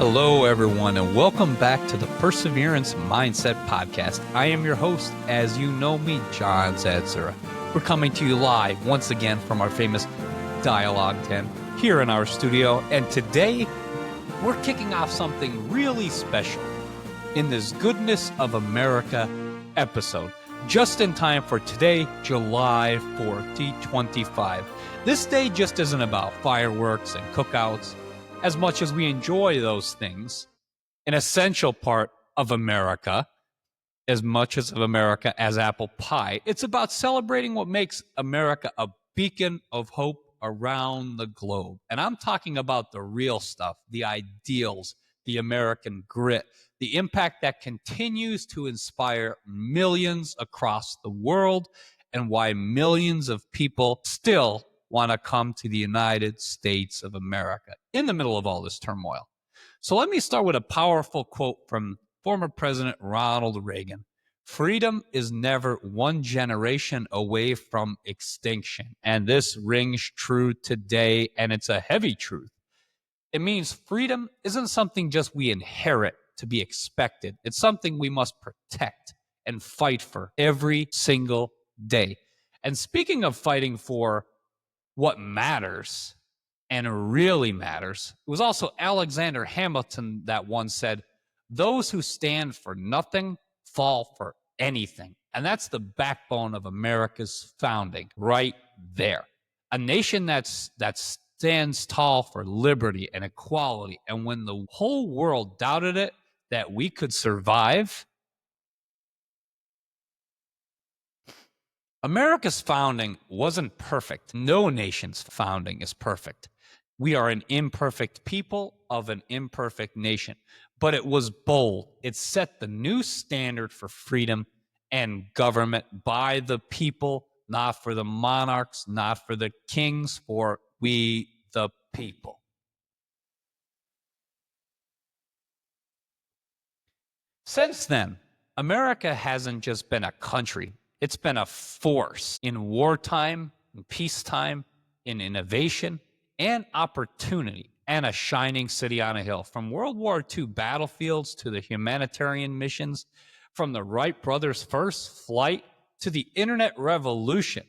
Hello, everyone, and welcome back to the Perseverance Mindset Podcast. I am your host, as you know me, John Zadzura. We're coming to you live once again from our famous Dialogue tent here in our studio, and today we're kicking off something really special in this Goodness of America episode, just in time for today, July 4th, 2025. This day just isn't about fireworks and cookouts. As much as we enjoy those things, an essential part of America, as much as of America as apple pie, it's about celebrating what makes America a beacon of hope around the globe. And I'm talking about the real stuff, the ideals, the American grit, the impact that continues to inspire millions across the world, and why millions of people still want to come to the United States of America in the middle of all this turmoil. So let me start with a powerful quote from former President Ronald Reagan. Freedom is never one generation away from extinction. And this rings true today, and it's a heavy truth. It means freedom isn't something just we inherit to be expected. It's something we must protect and fight for every single day. And speaking of fighting for what matters and really matters, it was also Alexander Hamilton that once said, "Those who stand for nothing fall for anything." And that's the backbone of America's founding right there. A nation that stands tall for liberty and equality. And when the whole world doubted it, that we could survive, America's founding wasn't perfect. No nation's founding is perfect. We are an imperfect people of an imperfect nation. But it was bold. It set the new standard for freedom and government by the people, not for the monarchs, not for the kings, for we the people. Since then, America hasn't just been a country. It's been a force in wartime, in peacetime, in innovation, and opportunity, and a shining city on a hill. From World War II battlefields to the humanitarian missions, from the Wright brothers' first flight to the internet revolution,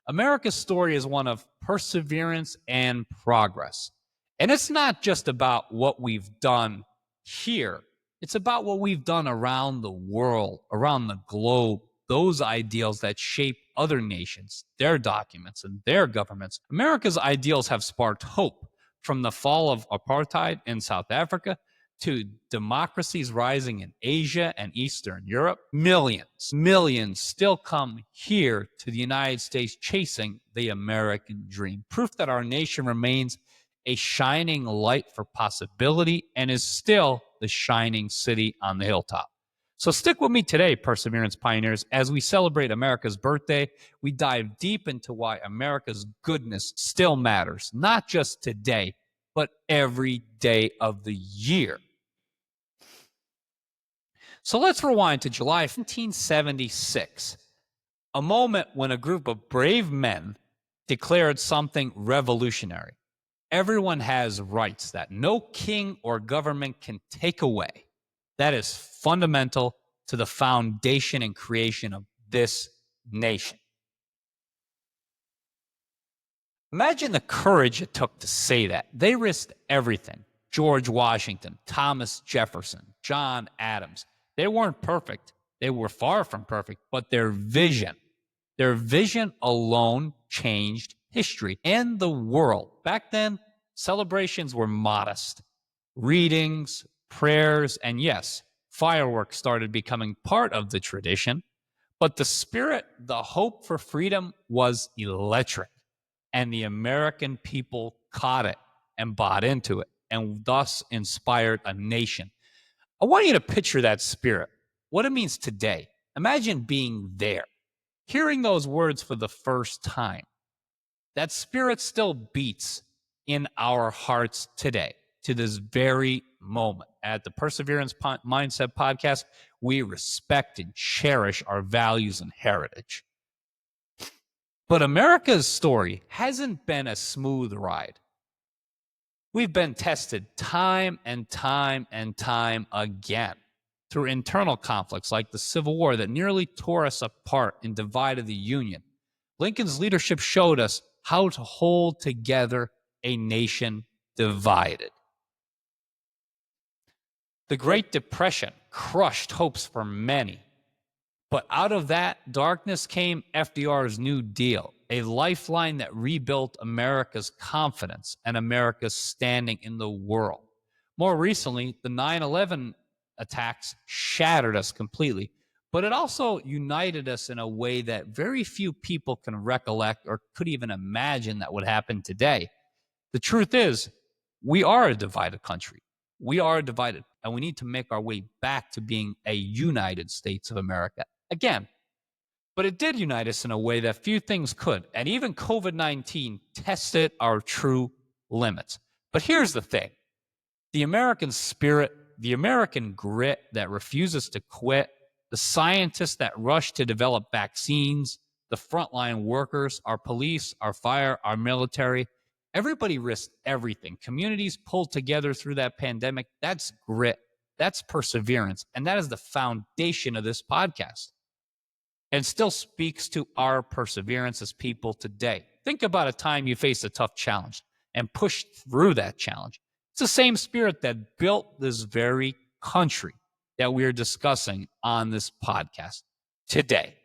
America's story is one of perseverance and progress. And it's not just about what we've done here. It's about what we've done around the world, around the globe, those ideals that shape other nations, their documents, and their governments. America's ideals have sparked hope, from the fall of apartheid in South Africa to democracies rising in Asia and Eastern Europe. Millions still come here to the United States chasing the American dream. Proof that our nation remains a shining light for possibility and is still the shining city on the hilltop. So stick with me today, Perseverance Pioneers, as we celebrate America's birthday. We dive deep into why America's goodness still matters, not just today, but every day of the year. So let's rewind to July 1976, a moment when a group of brave men declared something revolutionary. Everyone has rights that no king or government can take away. That is fundamental to the foundation and creation of this nation. Imagine the courage it took to say that. They risked everything. George Washington, Thomas Jefferson, John Adams. They weren't perfect. They were far from perfect, but their vision alone changed history and the world. Back then, celebrations were modest. Readings, prayers, and yes, fireworks started becoming part of the tradition. But the spirit, the hope for freedom was electric. And the American people caught it and bought into it, and thus inspired a nation. I want you to picture that spirit, what it means today. Imagine being there, hearing those words for the first time. That spirit still beats in our hearts today, to this very moment. At the Perseverance Mindset Podcast, we respect and cherish our values and heritage. But America's story hasn't been a smooth ride. We've been tested time and time and time again through internal conflicts like the Civil War that nearly tore us apart and divided the Union. Lincoln's leadership showed us how to hold together a nation divided. The Great Depression crushed hopes for many. But out of that darkness came FDR's New Deal, a lifeline that rebuilt America's confidence and America's standing in the world. More recently, the 9/11 attacks shattered us completely, but it also united us in a way that very few people can recollect or could even imagine that would happen today. The truth is, we are a divided country. We are divided, and we need to make our way back to being a United States of America again. But it did unite us in a way that few things could, and even COVID-19 tested our true limits. But here's the thing. The American spirit, the American grit that refuses to quit, the scientists that rush to develop vaccines, the frontline workers, our police, our fire, our military, everybody risked everything. Communities pulled together through that pandemic. That's grit. That's perseverance. And that is the foundation of this podcast and still speaks to our perseverance as people today. Think about a time you faced a tough challenge and pushed through that challenge. It's the same spirit that built this very country that we are discussing on this podcast today.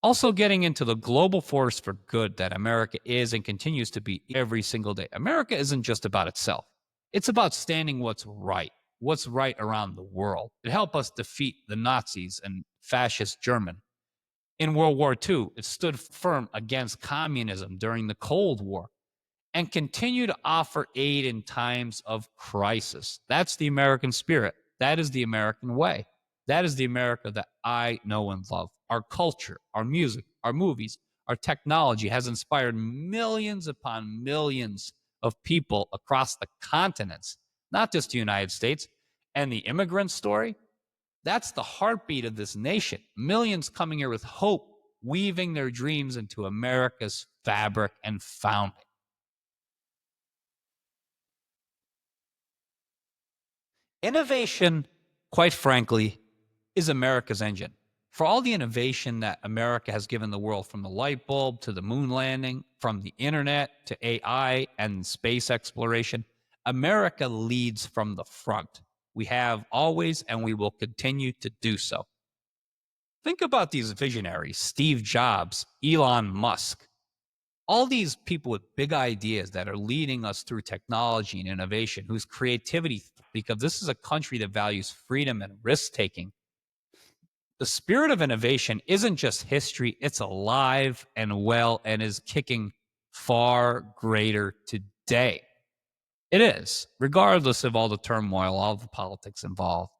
Also getting into the global force for good that America is and continues to be every single day. America isn't just about itself. It's about standing what's right around the world. It helped us defeat the Nazis and fascist German. In World War II, it stood firm against communism during the Cold War and continue to offer aid in times of crisis. That's the American spirit. That is the American way. That is the America that I know and love. Our culture, our music, our movies, our technology has inspired millions upon millions of people across the continents, not just the United States. And the immigrant story, that's the heartbeat of this nation. Millions coming here with hope, weaving their dreams into America's fabric and founding. Innovation, quite frankly, is America's engine. For all the innovation that America has given the world, from the light bulb to the moon landing, from the internet to AI and space exploration, America leads from the front. We have always, and we will continue to do so. Think about these visionaries, Steve Jobs, Elon Musk, all these people with big ideas that are leading us through technology and innovation, whose creativity, because this is a country that values freedom and risk-taking. The spirit of innovation isn't just history, it's alive and well and is kicking far greater today. It is, regardless of all the turmoil, all the politics involved.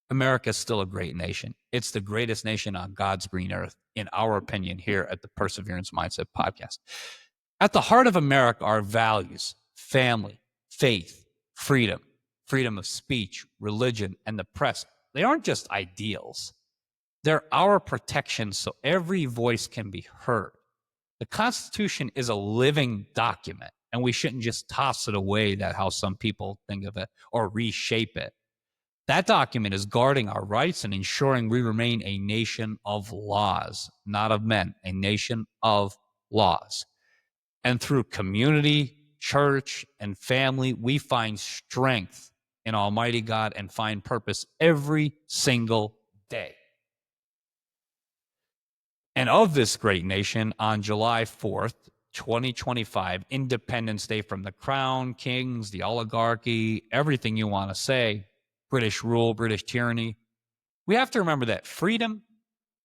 America is still a great nation. It's the greatest nation on God's green earth, in our opinion, here at the Perseverance Mindset Podcast. At the heart of America are values, family, faith, freedom, freedom of speech, religion, and the press. They aren't just ideals. They're our protection so every voice can be heard. The Constitution is a living document, and we shouldn't just toss it away, that's how some people think of it, or reshape it. That document is guarding our rights and ensuring we remain a nation of laws, not of men, a nation of laws. And through community, church, and family, we find strength in Almighty God and find purpose every single day. And of this great nation, on July 4th, 2025, Independence Day, from the crown, kings, the oligarchy, everything you want to say, British rule, British tyranny, we have to remember that freedom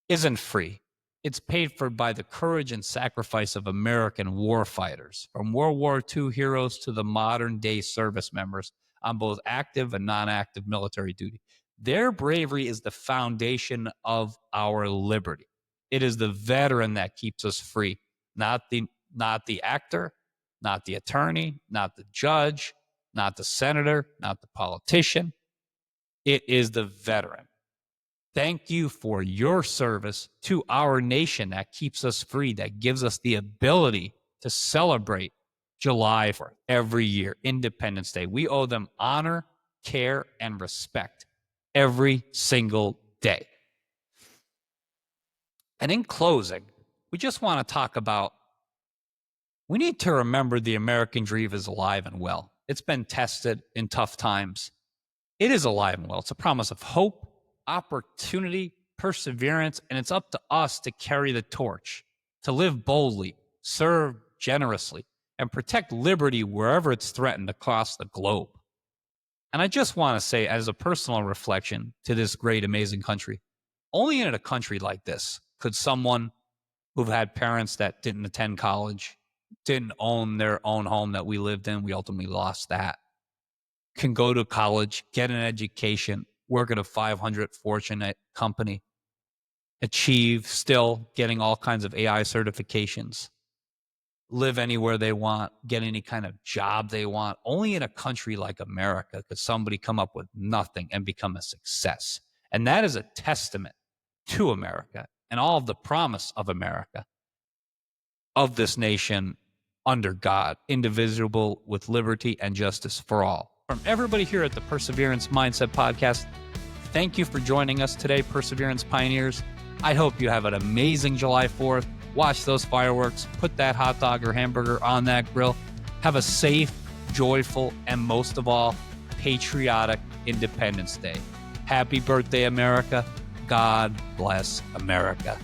isn't free. It's paid for by the courage and sacrifice of American warfighters, from World War II heroes to the modern-day service members on both active and non-active military duty. Their bravery is the foundation of our liberty. It is the veteran that keeps us free, not the actor, not the attorney, not the judge, not the senator, not the politician. It is the veteran. Thank you for your service to our nation that keeps us free, that gives us the ability to celebrate July 4th, every year, Independence Day. We owe them honor, care, and respect every single day. And in closing, we just want to talk about, we need to remember the American dream is alive and well. It's been tested in tough times. It is alive and well. It's a promise of hope, opportunity, perseverance, and it's up to us to carry the torch, to live boldly, serve generously, and protect liberty wherever it's threatened across the globe. And I just want to say, as a personal reflection to this great, amazing country, only in a country like this could someone who've had parents that didn't attend college, didn't own their own home that we lived in, we ultimately lost that, can go to college, get an education, work at a 500 Fortune company, achieve still getting all kinds of AI certifications, live anywhere they want, get any kind of job they want. Only in a country like America could somebody come up with nothing and become a success. And that is a testament to America and all of the promise of America, of this nation under God, indivisible, with liberty and justice for all. From everybody here at the Perseverance Mindset Podcast, thank you for joining us today, Perseverance Pioneers. I hope you have an amazing July 4th. Watch those fireworks, put that hot dog or hamburger on that grill. Have a safe, joyful, and most of all, patriotic Independence Day. Happy birthday, America. God bless America.